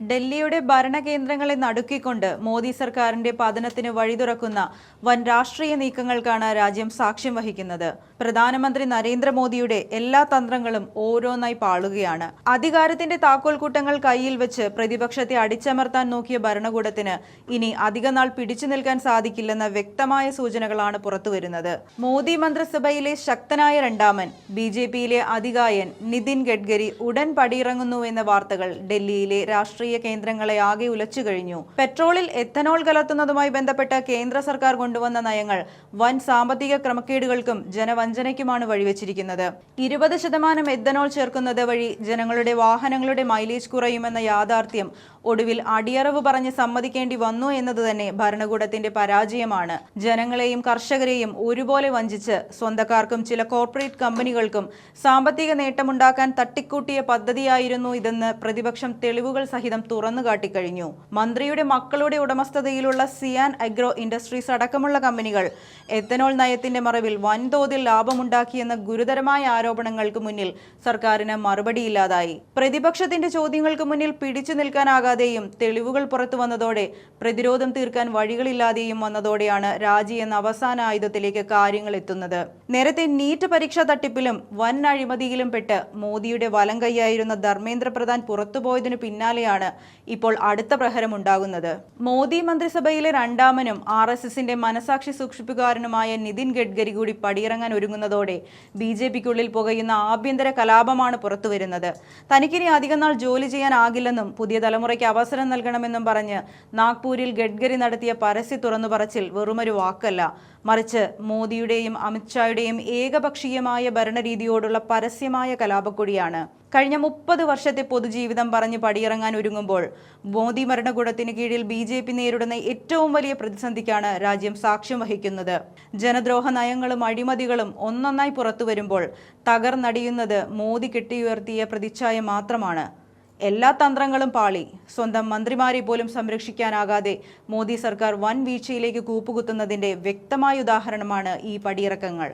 ഡൽഹിയുടെ ഭരണകേന്ദ്രങ്ങളെ നടുക്കിക്കൊണ്ട് മോദി സർക്കാരിന്റെ പതനത്തിന് വഴിതുറക്കുന്ന വൻ രാഷ്ട്രീയ നീക്കങ്ങൾക്കാണ് രാജ്യം സാക്ഷ്യം വഹിക്കുന്നത്. പ്രധാനമന്ത്രി നരേന്ദ്രമോദിയുടെ എല്ലാ തന്ത്രങ്ങളും ഓരോന്നായി പാളുകയാണ്. അധികാരത്തിന്റെ താക്കോൽക്കൂട്ടങ്ങൾ കയ്യിൽ വെച്ച് പ്രതിപക്ഷത്തെ അടിച്ചമർത്താൻ നോക്കിയ ഭരണകൂടത്തിന് ഇനി അധികനാൾ പിടിച്ചു നിൽക്കാൻ സാധിക്കില്ലെന്ന വ്യക്തമായ സൂചനകളാണ് പുറത്തുവരുന്നത്. മോദി മന്ത്രിസഭയിലെ ശക്തനായ രണ്ടാമൻ ബിജെപിയിലെ അതികായൻ നിതിൻ ഗഡ്കരി ഉടൻ പടിയിറങ്ങുന്നുവെന്ന വാർത്തകൾ ഡൽഹിയിലെ രാഷ്ട്രീയ കേന്ദ്രങ്ങളെ ആകെ ഉലച്ചു കഴിഞ്ഞു. പെട്രോളിൽ എഥനോൾ കലർത്തുന്നതുമായി ബന്ധപ്പെട്ട കേന്ദ്ര സർക്കാർ കൊണ്ടുവന്ന നയങ്ങൾ വൻ സാമ്പത്തിക ക്രമക്കേടുകൾക്കും ജനവഞ്ചനയ്ക്കുമാണ് വഴിവെച്ചിരിക്കുന്നത്. 20% എഥനോൾ ചേർക്കുന്നത് വഴി ജനങ്ങളുടെ വാഹനങ്ങളുടെ മൈലേജ് കുറയുമെന്ന യാഥാർത്ഥ്യം ഒടുവിൽ അടിയറവ് പറഞ്ഞ് സമ്മതിക്കേണ്ടി വന്നു എന്നത് തന്നെ ഭരണകൂടത്തിന്റെ പരാജയമാണ്. ജനങ്ങളെയും കർഷകരെയും ഒരുപോലെ വഞ്ചിച്ച് സ്വന്തക്കാർക്കും ചില കോർപ്പറേറ്റ് കമ്പനികൾക്കും സാമ്പത്തിക നേട്ടമുണ്ടാക്കാൻ തട്ടിക്കൂട്ടിയ പദ്ധതിയായിരുന്നു ഇതെന്ന് പ്രതിപക്ഷം തെളിവുകൾ സഹിതം തുറന്നു കാട്ടിക്കഴിഞ്ഞു. മന്ത്രിയുടെ മക്കളുടെ ഉടമസ്ഥതയിലുള്ള സിയാൻ അഗ്രോ ഇൻഡസ്ട്രീസ് അടക്കമുള്ള കമ്പനികൾ എഥനോൾ നയത്തിന്റെ മറവിൽ വൻതോതിൽ ലാഭമുണ്ടാക്കിയെന്ന ഗുരുതരമായ ആരോപണങ്ങൾക്ക് മുന്നിൽ സർക്കാരിന് മറുപടിയില്ലാതായി. പ്രതിപക്ഷത്തിന്റെ ചോദ്യങ്ങൾക്ക് മുന്നിൽ പിടിച്ചു നിൽക്കാനാകാതെയും തെളിവുകൾ പുറത്തു വന്നതോടെ പ്രതിരോധം തീർക്കാൻ വഴികളില്ലാതെയും വന്നതോടെയാണ് രാജി എന്ന അവസാന ആയുധത്തിലേക്ക് കാര്യങ്ങൾ എത്തുന്നത്. നേരത്തെ നീറ്റ് പരീക്ഷാ തട്ടിപ്പിലും വൻ അഴിമതിയിലും പെട്ട് മോദിയുടെ വലം കൈയായിരുന്ന ധർമ്മേന്ദ്ര പ്രധാൻ പുറത്തുപോയതിനു പിന്നാലെയാണ് ഇപ്പോൾ അടുത്ത പ്രഹരം ഉണ്ടാകുന്നത്. മോദി മന്ത്രിസഭയിലെ രണ്ടാമനും RSSന്റെ മനസാക്ഷി സൂക്ഷിപ്പുകാരനുമായ നിതിൻ ഗഡ്കരി കൂടി പടിയിറങ്ങാൻ ഒരുങ്ങുന്നതോടെ BJPക്കുള്ളിൽ പുകയുന്ന ആഭ്യന്തര കലാപമാണ് പുറത്തുവരുന്നത്. തനിക്കിനി അധികനാൾ ജോലി ചെയ്യാനാകില്ലെന്നും പുതിയ തലമുറയ്ക്ക് അവസരം നൽകണമെന്നും പറഞ്ഞ് നാഗ്പൂരിൽ ഗഡ്കരി നടത്തിയ പരസ്യ തുറന്നുപറച്ചിൽ വെറുമൊരു വാക്കല്ല, മറിച്ച് മോദിയുടെയും അമിത്ഷായുടെയും ഏകപക്ഷീയമായ ഭരണരീതിയോടുള്ള പരസ്യമായ കലാപക്കൊടിയാണ്. കഴിഞ്ഞ 30 വർഷത്തെ പൊതുജീവിതം പറഞ്ഞ് പടിയിറങ്ങാൻ ഒരുങ്ങുമ്പോൾ മോദി ഭരണകൂടത്തിന് കീഴിൽ BJP നേരിടുന്ന ഏറ്റവും വലിയ പ്രതിസന്ധിക്കാണ് രാജ്യം സാക്ഷ്യം വഹിക്കുന്നത്. ജനദ്രോഹ നയങ്ങളും അഴിമതികളും ഒന്നൊന്നായി പുറത്തു വരുമ്പോൾ തകർന്നടിയുന്നത് മോദി കെട്ടിയുയർത്തിയ പ്രതിച്ഛായ മാത്രമാണ്. എല്ലാ തന്ത്രങ്ങളും പാളി. സ്വന്തം മന്ത്രിമാരെ പോലും സംരക്ഷിക്കാനാകാതെ മോദി സർക്കാർ വൻ വീഴ്ചയിലേക്ക് കൂപ്പുകുത്തുന്നതിന്റെ വ്യക്തമായ ഉദാഹരണമാണ് ഈ പടിയിറക്കങ്ങൾ.